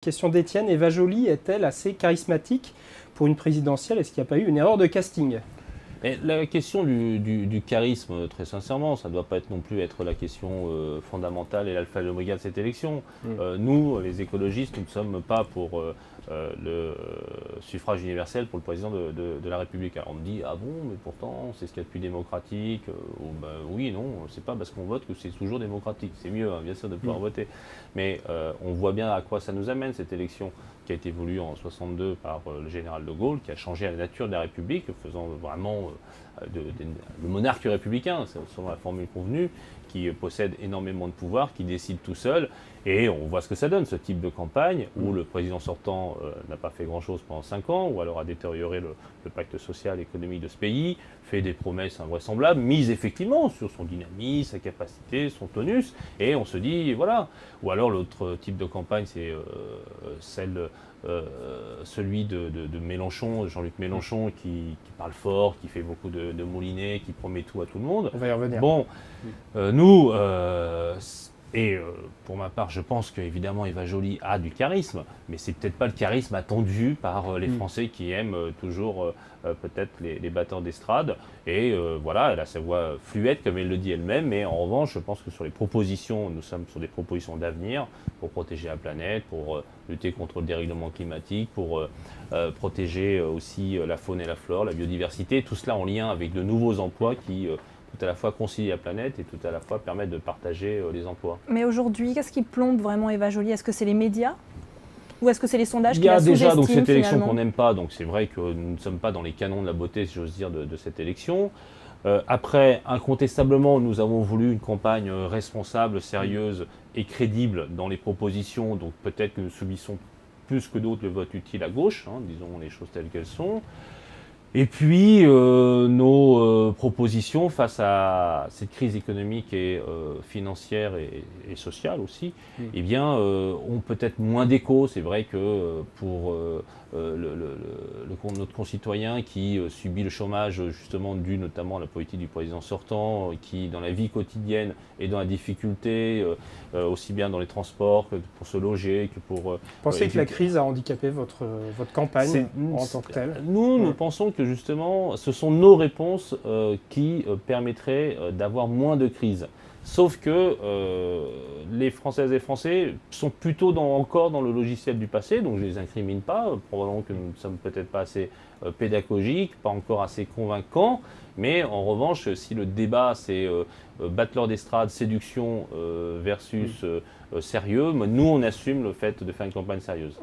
Question d'Étienne, Eva Joly est-elle assez charismatique pour une présidentielle? Est-ce qu'il n'y a pas eu une erreur de casting? Et la question du charisme, très sincèrement, ça ne doit pas être non plus être la question fondamentale et l'alpha et l'oméga de cette élection. Nous, les écologistes, nous ne sommes pas pour le suffrage universel pour le président de la République. Alors on me dit, ah bon, mais pourtant, c'est ce qu'il y a de plus démocratique. Oui et non, c'est pas parce qu'on vote que c'est toujours démocratique. C'est mieux, hein, bien sûr, de pouvoir voter. Mais on voit bien à quoi ça nous amène, cette élection qui a été voulue en 62 par le général de Gaulle, qui a changé la nature de la République, faisant vraiment le monarque républicain, selon la formule convenue, qui possède énormément de pouvoir, qui décide tout seul. Et on voit ce que ça donne, ce type de campagne, où le président sortant n'a pas fait grand-chose pendant 5 ans, ou alors a détérioré le pacte social et économique de ce pays, fait des promesses invraisemblables, mises effectivement sur son dynamisme, sa capacité, son tonus, et on se dit, voilà. Ou alors l'autre type de campagne, c'est celui de Mélenchon, Jean-Luc Mélenchon, qui parle fort, qui fait beaucoup de moulinets, qui promet tout à tout le monde. On va y revenir. Bon, pour ma part, je pense qu'évidemment Eva Joly a du charisme, mais c'est peut-être pas le charisme attendu par les Français qui aiment toujours peut-être les batteurs d'estrade. Et voilà, elle a sa voix fluette, comme elle le dit elle-même, mais en revanche, je pense que sur les propositions, nous sommes sur des propositions d'avenir pour protéger la planète, pour lutter contre le dérèglement climatique, pour protéger aussi la faune et la flore, la biodiversité, tout cela en lien avec de nouveaux emplois qui tout à la fois concilier la planète et tout à la fois permettre de partager les emplois. Mais aujourd'hui, qu'est-ce qui plombe vraiment Eva Joly? Est-ce que c'est les médias ou est-ce que c'est les sondages qui Il y la a déjà donc, sous-estiment cette élection finalement qu'on n'aime pas, donc c'est vrai que nous ne sommes pas dans les canons de la beauté, si j'ose dire, de cette élection. Après, incontestablement, nous avons voulu une campagne responsable, sérieuse et crédible dans les propositions, donc peut-être que nous subissons plus que d'autres le vote utile à gauche, hein, disons les choses telles qu'elles sont. Et puis, nos propositions face à cette crise économique et financière et sociale aussi, eh bien, ont peut-être moins d'écho. C'est vrai que pour notre concitoyen qui subit le chômage, justement dû notamment à la politique du président sortant, qui dans la vie quotidienne est dans la difficulté, aussi bien dans les transports que pour se loger, que pour... Pensez que la crise a handicapé votre campagne en tant que telle? Nous pensons que justement, ce sont nos réponses qui permettraient d'avoir moins de crise. Sauf que les Françaises et Français sont plutôt encore dans le logiciel du passé, donc je ne les incrimine pas, probablement que nous ne sommes peut-être pas assez pédagogiques, pas encore assez convaincants, mais en revanche, si le débat c'est battleur d'estrade, séduction versus sérieux, nous on assume le fait de faire une campagne sérieuse.